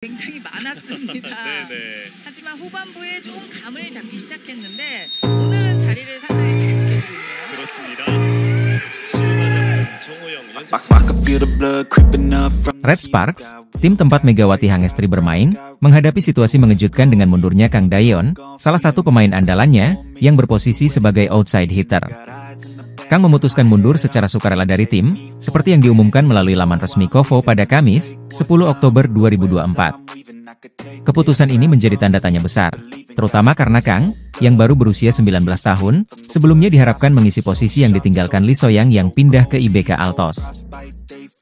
굉장히 많았습니다. 네네. 하지만 후반부에 조금 감을 잡기 시작했는데 오늘은 자리를 상당히 잘 지켜주고 있네요. 그렇습니다. 실마장 정호영 연속 Red Sparks, tim tempat Megawati Hangestri bermain, menghadapi situasi mengejutkan dengan mundurnya Kang Dayon, salah satu pemain andalannya, yang berposisi sebagai outside hitter. Kang memutuskan mundur secara sukarela dari tim, seperti yang diumumkan melalui laman resmi KOFO pada Kamis, 10 Oktober 2024. Keputusan ini menjadi tanda tanya besar, terutama karena Kang, yang baru berusia 19 tahun, sebelumnya diharapkan mengisi posisi yang ditinggalkan Lee Soyang yang pindah ke IBK Altos.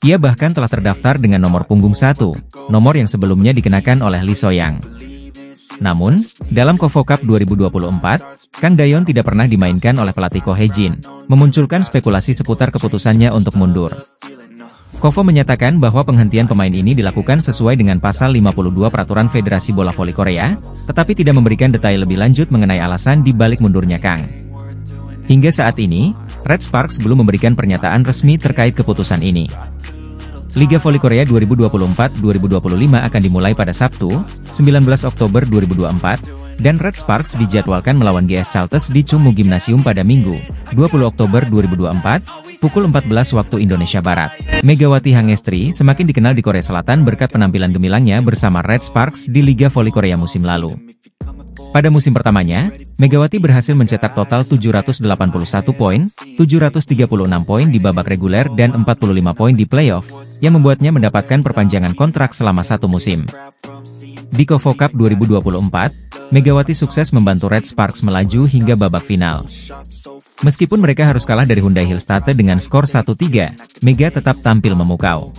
Ia bahkan telah terdaftar dengan nomor punggung 1, nomor yang sebelumnya dikenakan oleh Lee Soyang. Namun, dalam KOFO Cup 2024, Kang Dayon tidak pernah dimainkan oleh pelatih Ko Hye-jin, memunculkan spekulasi seputar keputusannya untuk mundur. KOFO menyatakan bahwa penghentian pemain ini dilakukan sesuai dengan pasal 52 Peraturan Federasi Bola Voli Korea, tetapi tidak memberikan detail lebih lanjut mengenai alasan di balik mundurnya Kang. Hingga saat ini, Red Sparks belum memberikan pernyataan resmi terkait keputusan ini. Liga Voli Korea 2024-2025 akan dimulai pada Sabtu, 19 Oktober 2024, dan Red Sparks dijadwalkan melawan GS Chalters di Chungmu Gymnasium pada Minggu, 20 Oktober 2024, pukul 14 waktu Indonesia Barat. Megawati Hangestri semakin dikenal di Korea Selatan berkat penampilan gemilangnya bersama Red Sparks di Liga Voli Korea musim lalu. Pada musim pertamanya, Megawati berhasil mencetak total 781 poin, 736 poin di babak reguler dan 45 poin di playoff, yang membuatnya mendapatkan perpanjangan kontrak selama satu musim. Di KOFO Cup 2024, Megawati sukses membantu Red Sparks melaju hingga babak final. Meskipun mereka harus kalah dari Hyundai Hillstate dengan skor 1-3, Mega tetap tampil memukau.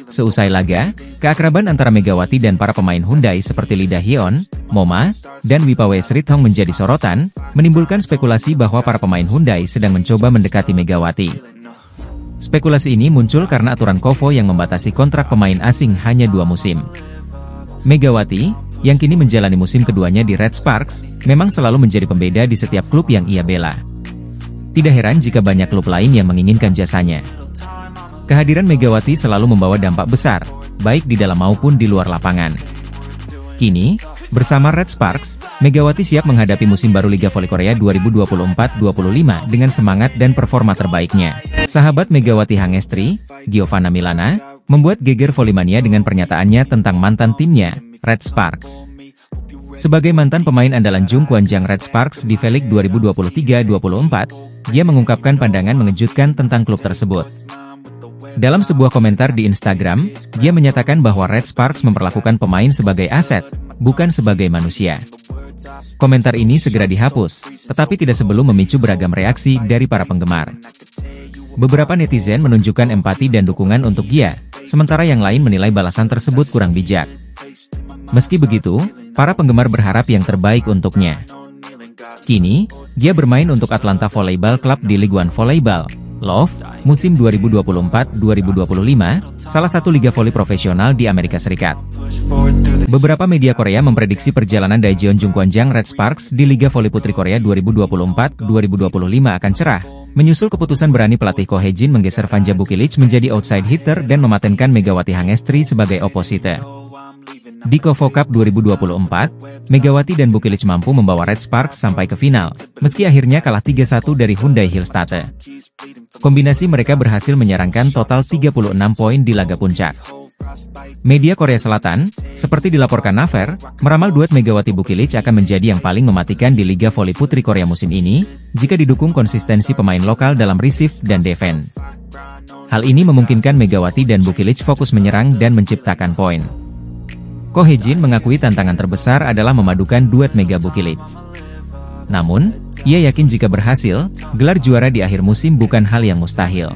Seusai laga, keakraban antara Megawati dan para pemain Hyundai seperti Lee Da-hyun, Moma, dan Wipawe Srithong menjadi sorotan, menimbulkan spekulasi bahwa para pemain Hyundai sedang mencoba mendekati Megawati. Spekulasi ini muncul karena aturan KOFO yang membatasi kontrak pemain asing hanya 2 musim. Megawati, yang kini menjalani musim keduanya di Red Sparks, memang selalu menjadi pembeda di setiap klub yang ia bela. Tidak heran jika banyak klub lain yang menginginkan jasanya. Kehadiran Megawati selalu membawa dampak besar, baik di dalam maupun di luar lapangan. Kini, bersama Red Sparks, Megawati siap menghadapi musim baru Liga Voli Korea 2024-25 dengan semangat dan performa terbaiknya. Sahabat Megawati Hangestri, Giovanna Milana, membuat geger Volimania dengan pernyataannya tentang mantan timnya, Red Sparks. Sebagai mantan pemain andalan Jung Kwanjang Red Sparks di V-League 2023-24, dia mengungkapkan pandangan mengejutkan tentang klub tersebut. Dalam sebuah komentar di Instagram, dia menyatakan bahwa Red Sparks memperlakukan pemain sebagai aset, bukan sebagai manusia. Komentar ini segera dihapus, tetapi tidak sebelum memicu beragam reaksi dari para penggemar. Beberapa netizen menunjukkan empati dan dukungan untuk dia, sementara yang lain menilai balasan tersebut kurang bijak. Meski begitu, para penggemar berharap yang terbaik untuknya. Kini, dia bermain untuk Atlanta Volleyball Club di League One Volleyball, LOV, musim 2024-2025, salah satu liga voli profesional di Amerika Serikat. Beberapa media Korea memprediksi perjalanan Daejeon Jung Kwanjang Red Sparks di Liga Voli Putri Korea 2024-2025 akan cerah, menyusul keputusan berani pelatih Ko Hye-jin menggeser Vanja Bukilic menjadi outside hitter dan mematenkan Megawati Hangestri sebagai oposite. Di KOFO Cup 2024, Megawati dan Bukilic mampu membawa Red Sparks sampai ke final, meski akhirnya kalah 3-1 dari Hyundai Hillstate. Kombinasi mereka berhasil menyerangkan total 36 poin di laga puncak. Media Korea Selatan, seperti dilaporkan Naver, meramal duet Megawati Bukilic akan menjadi yang paling mematikan di Liga Voli Putri Korea musim ini, jika didukung konsistensi pemain lokal dalam receive dan defense. Hal ini memungkinkan Megawati dan Bukilic fokus menyerang dan menciptakan poin. Ko Hye-jin mengakui tantangan terbesar adalah memadukan duet Mega Bukilic. Namun, ia yakin jika berhasil, gelar juara di akhir musim bukan hal yang mustahil.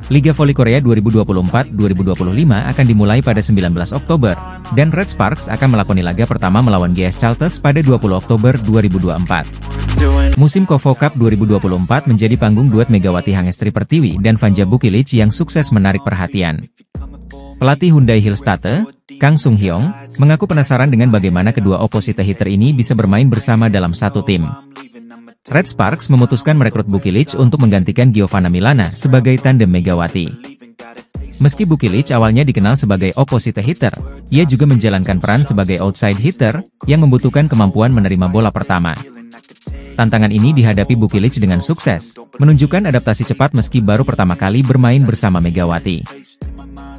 Liga Voli Korea 2024-2025 akan dimulai pada 19 Oktober, dan Red Sparks akan melakoni laga pertama melawan GS Chalters pada 20 Oktober 2024. Musim KOFO Cup 2024 menjadi panggung duet Megawati Hangestri Pertiwi dan Vanja Bukilic yang sukses menarik perhatian. Pelatih Hyundai Hillstate, Kang Sung-hyung, mengaku penasaran dengan bagaimana kedua oposite hitter ini bisa bermain bersama dalam satu tim. Red Sparks memutuskan merekrut Bukilic untuk menggantikan Giovanna Milana sebagai tandem Megawati. Meski Bukilic awalnya dikenal sebagai opposite hitter, ia juga menjalankan peran sebagai outside hitter yang membutuhkan kemampuan menerima bola pertama. Tantangan ini dihadapi Bukilic dengan sukses, menunjukkan adaptasi cepat meski baru pertama kali bermain bersama Megawati.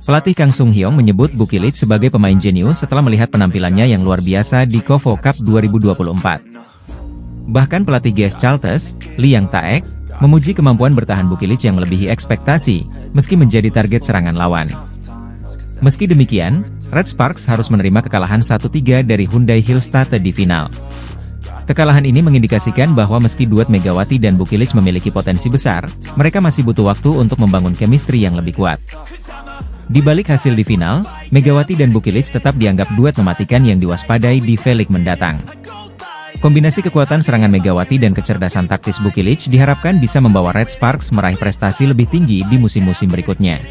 Pelatih Kang Sung Hyong menyebut Bukilic sebagai pemain jenius setelah melihat penampilannya yang luar biasa di KOFO Cup 2024. Bahkan pelatih GS Chalters, Lee Yang Taek, memuji kemampuan bertahan Bukilic yang melebihi ekspektasi, meski menjadi target serangan lawan. Meski demikian, Red Sparks harus menerima kekalahan 1-3 dari Hyundai Hillstatte di final. Kekalahan ini mengindikasikan bahwa meski duet Megawati dan Bukilic memiliki potensi besar, mereka masih butuh waktu untuk membangun chemistry yang lebih kuat. Di balik hasil di final, Megawati dan Bukilic tetap dianggap duet mematikan yang diwaspadai di V-League mendatang. Kombinasi kekuatan serangan Megawati dan kecerdasan taktis Bukilic diharapkan bisa membawa Red Sparks meraih prestasi lebih tinggi di musim-musim berikutnya.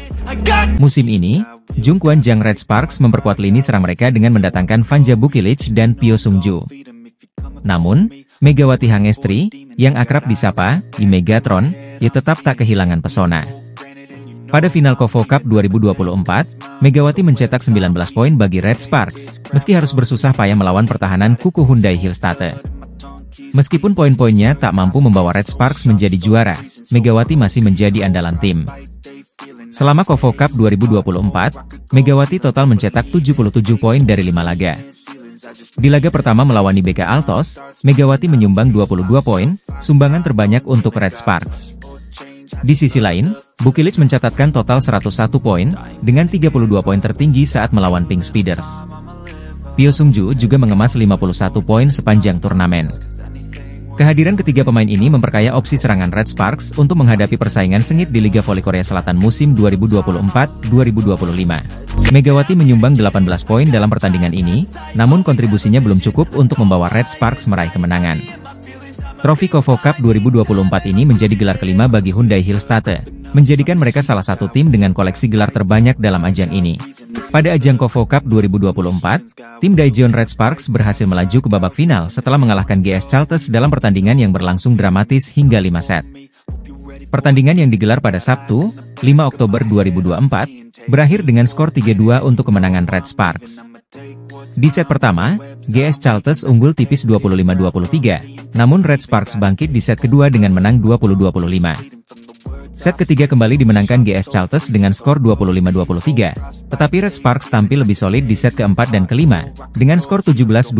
Musim ini, Jungkwon Jang Red Sparks memperkuat lini serang mereka dengan mendatangkan Vanja Bukilic dan Pyo Sung-ju. Namun, Megawati Hangestri, yang akrab disapa di Megatron, tetap tak kehilangan pesona. Pada final KOFO Cup 2024, Megawati mencetak 19 poin bagi Red Sparks, meski harus bersusah payah melawan pertahanan kuku Hyundai Hillstatte. Meskipun poin-poinnya tak mampu membawa Red Sparks menjadi juara, Megawati masih menjadi andalan tim. Selama KOFO Cup 2024, Megawati total mencetak 77 poin dari 5 laga. Di laga pertama melawan IBK Altos, Megawati menyumbang 22 poin, sumbangan terbanyak untuk Red Sparks. Di sisi lain, Bukilic mencatatkan total 101 poin, dengan 32 poin tertinggi saat melawan Pink Speeders. Pyo Sung-ju juga mengemas 51 poin sepanjang turnamen. Kehadiran ketiga pemain ini memperkaya opsi serangan Red Sparks untuk menghadapi persaingan sengit di Liga Voli Korea Selatan musim 2024-2025. Megawati menyumbang 18 poin dalam pertandingan ini, namun kontribusinya belum cukup untuk membawa Red Sparks meraih kemenangan. Trofi KOFO Cup 2024 ini menjadi gelar kelima bagi Hyundai Hillstatte, menjadikan mereka salah satu tim dengan koleksi gelar terbanyak dalam ajang ini. Pada ajang KOFO Cup 2024, tim Daejeon Red Sparks berhasil melaju ke babak final setelah mengalahkan GS Chalters dalam pertandingan yang berlangsung dramatis hingga 5 set. Pertandingan yang digelar pada Sabtu, 5 Oktober 2024, berakhir dengan skor 3-2 untuk kemenangan Red Sparks. Di set pertama, GS Chalters unggul tipis 25-23, namun Red Sparks bangkit di set kedua dengan menang 20-25. Set ketiga kembali dimenangkan GS Chalters dengan skor 25-23, tetapi Red Sparks tampil lebih solid di set keempat dan kelima, dengan skor 17-25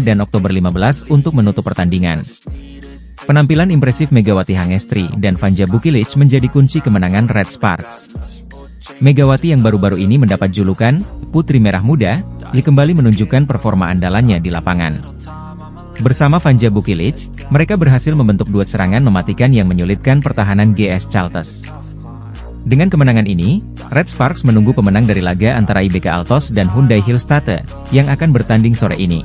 dan Oktober 15 untuk menutup pertandingan. Penampilan impresif Megawati Hangestri dan Vanja Bukilic menjadi kunci kemenangan Red Sparks. Megawati yang baru-baru ini mendapat julukan Putri Merah Muda, kembali menunjukkan performa andalannya di lapangan. Bersama Vanja Bukilic, mereka berhasil membentuk duet serangan mematikan yang menyulitkan pertahanan GS Chalters. Dengan kemenangan ini, Red Sparks menunggu pemenang dari laga antara IBK Altos dan Hyundai Hillstatte, yang akan bertanding sore ini.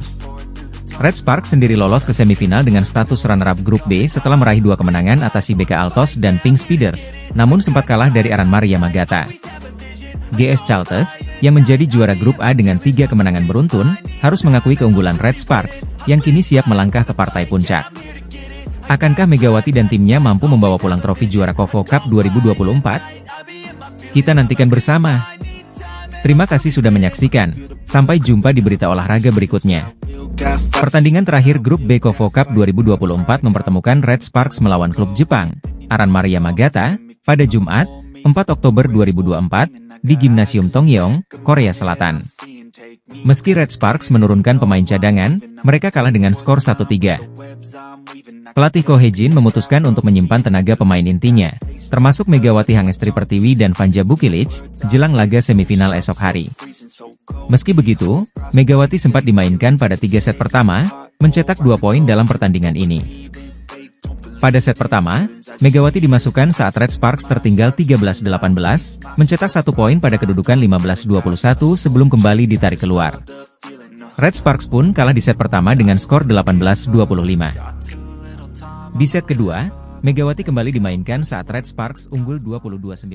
Red Sparks sendiri lolos ke semifinal dengan status runner-up grup B setelah meraih 2 kemenangan atas IBK Altos dan Pink Speeders, namun sempat kalah dari Aranmar Yamagata. GS Chalters, yang menjadi juara grup A dengan 3 kemenangan beruntun, harus mengakui keunggulan Red Sparks, yang kini siap melangkah ke partai puncak. Akankah Megawati dan timnya mampu membawa pulang trofi juara KOFO Cup 2024? Kita nantikan bersama. Terima kasih sudah menyaksikan. Sampai jumpa di berita olahraga berikutnya. Pertandingan terakhir grup B KOFO Cup 2024 mempertemukan Red Sparks melawan klub Jepang, Aranmar Yamagata, pada Jumat, 4 Oktober 2024, di Gimnasium Tongyeong, Korea Selatan. Meski Red Sparks menurunkan pemain cadangan, mereka kalah dengan skor 1-3. Pelatih Ko Hye-jin memutuskan untuk menyimpan tenaga pemain intinya, termasuk Megawati Hangestri Pertiwi dan Vanja Bukilic, jelang laga semifinal esok hari. Meski begitu, Megawati sempat dimainkan pada 3 set pertama, mencetak 2 poin dalam pertandingan ini. Pada set pertama, Megawati dimasukkan saat Red Sparks tertinggal 13-18, mencetak 1 poin pada kedudukan 15-21 sebelum kembali ditarik keluar. Red Sparks pun kalah di set pertama dengan skor 18-25. Di set kedua, Megawati kembali dimainkan saat Red Sparks unggul 22-19.